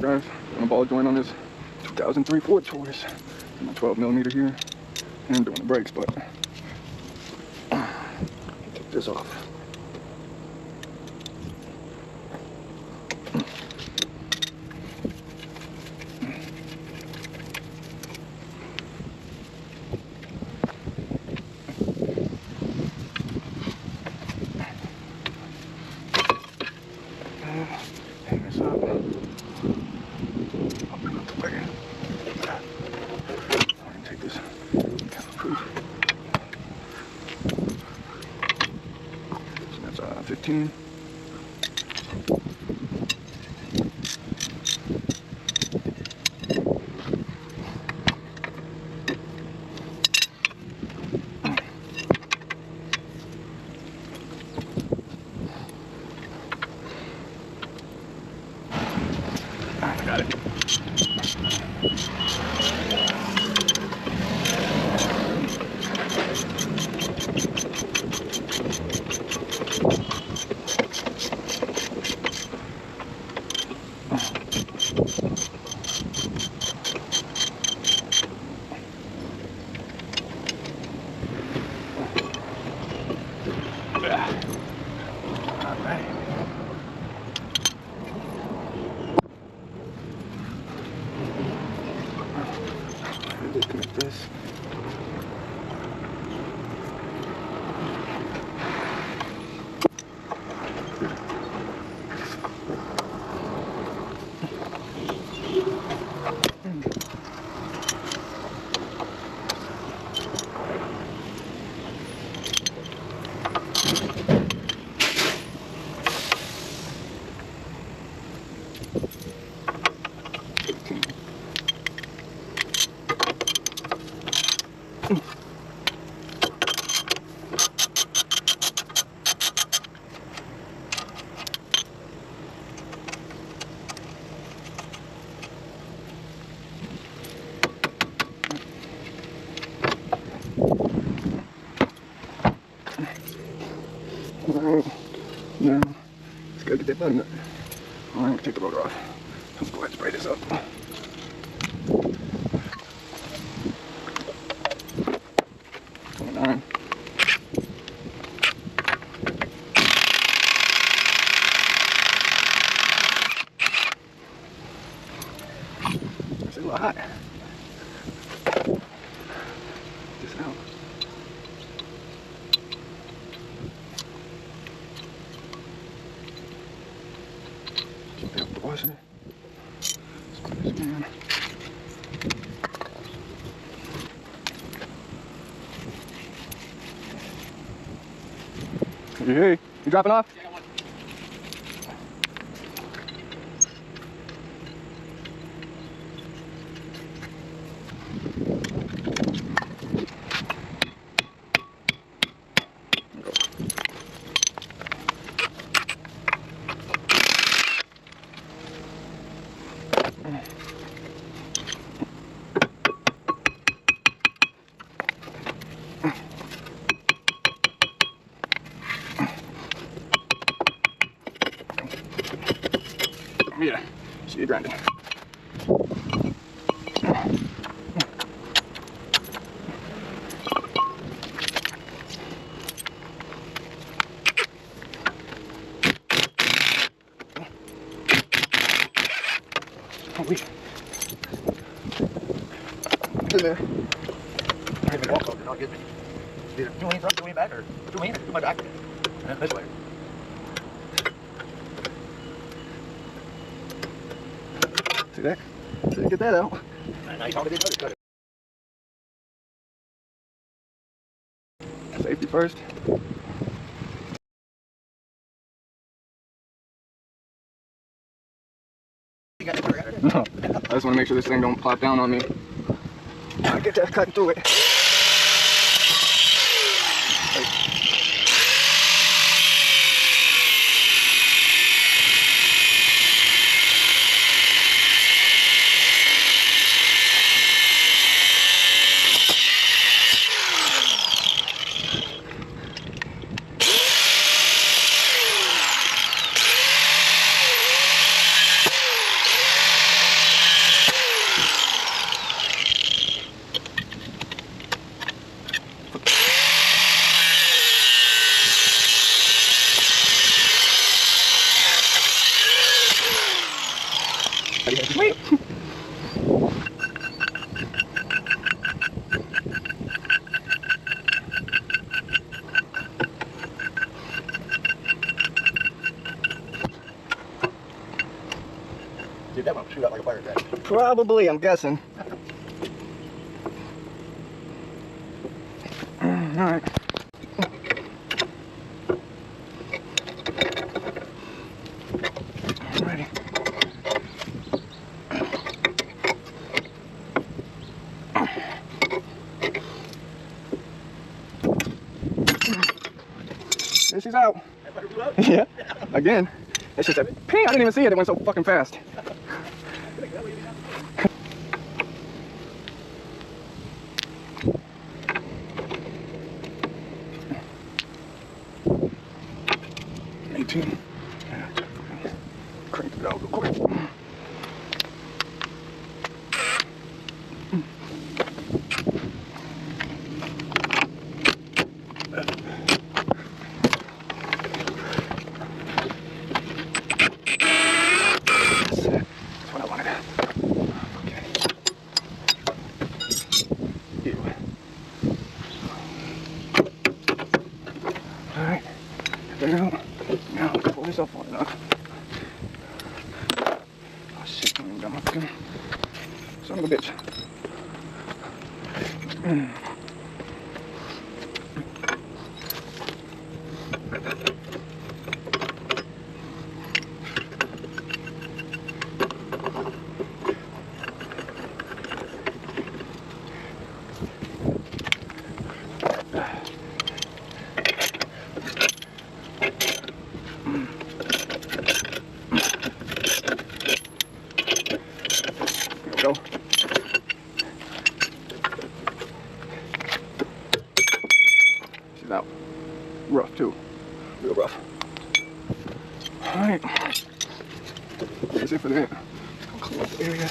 drive on a ball joint on this 2003 Ford Taurus. My 12mm here, and I'm doing the brakes, but take this off. Hang this up. Open up the way. I'm gonna take this proof. So that's 15. Got it. All right. Disconnect this. Alright, now let's go get that button. Alright, I'm gonna take the rotor off. Let's go ahead and spray this up. $29. It's a little hot. This out. Up the washer. Squeeze this in. Hey, you dropping off? Yeah, I got one. Yeah, see you grinding. Oh, wait. It's in there. I can't even walk over, not get me. Either 2 hands up, 2 hands back, or 2 hands, do my back. And then this way. See that? So you get that out. And now you're talking to this other cutter. Safety first. You got it, No, I just want to make sure this thing don't plop down on me. I get that cutting through it. Wait. Dude, that one shoot out like a fire attack. Probably, I'm guessing. Alright. Alrighty. There she's out. Yeah. Again. It's just a ping. I didn't even see it. It went so fucking fast. Crank it out real quick. That's what I wanted. Okay. Ew. Alright. There we go. Now, pull this up far enough. Oh shit, I ain't got my fucking son of a bitch. Go. She's out. Rough too. Real rough. Alright. That's it for that. I'll clean up the area.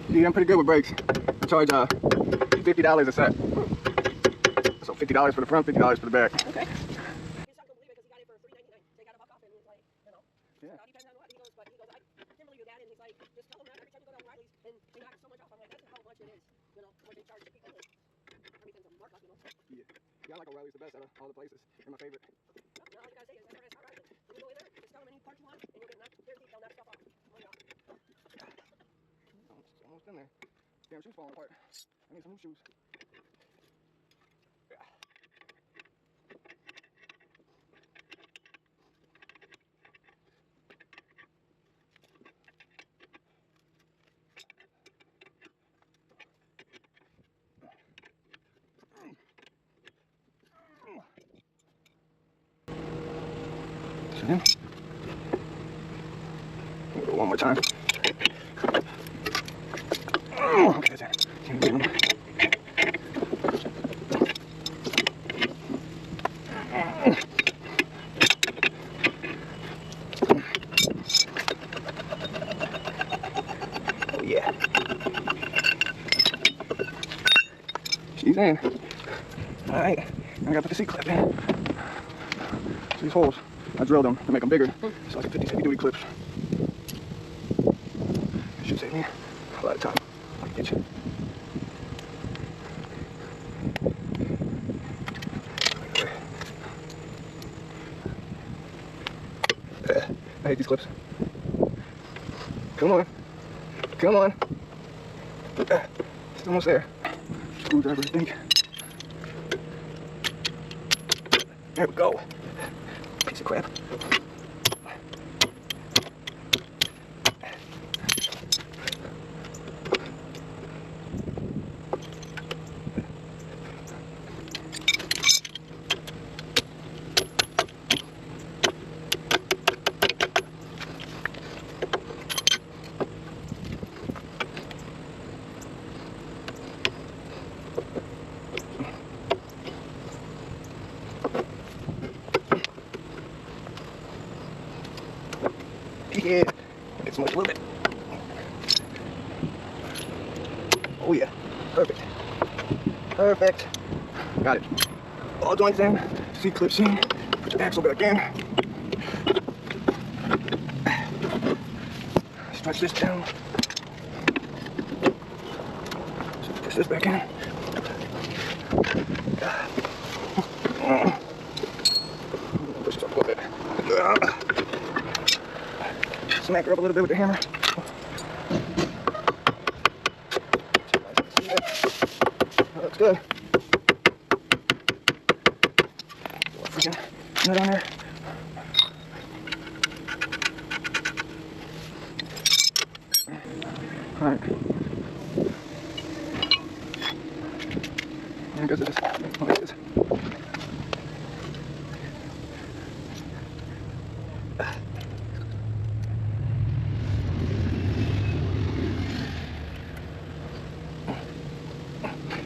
Yeah, I'm pretty good with brakes. I charge $50 a set. So $50 for the front, $50 for the back. Okay. Yeah, I like O'Reilly's the best out of all the places. They're my favorite. No, all you gotta say is, that's all right. When you go in there, just tell them any parts you want, and you'll get knocked their teeth, they'll knock stuff off. It's almost in there. Damn, shoes falling apart. I need some new shoes. Okay. We'll go one more time. Okay, that's it. Oh yeah. She's in. Alright, I gotta put the seat clip in. So these holes, I drilled them to make them bigger, so I can fit these heavy duty clips. Should save me a lot of time. I'll get you. I hate these clips. Come on. Come on. It's almost there. Screwdriver, I think. There we go. Piece of crap. Smush a little bit. Oh yeah, perfect. Perfect. Got it. All joints in, C-clips in, put your axle back in. Stretch this down. Push this back in. Push this up a little bit. Smack her up a little bit with the hammer. That looks good. Freaking nut on there. Alright. I guess it is. Oh, it is.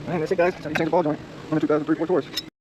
Alright, that's it guys. That's how you change the ball joint on a 2003 Ford Taurus.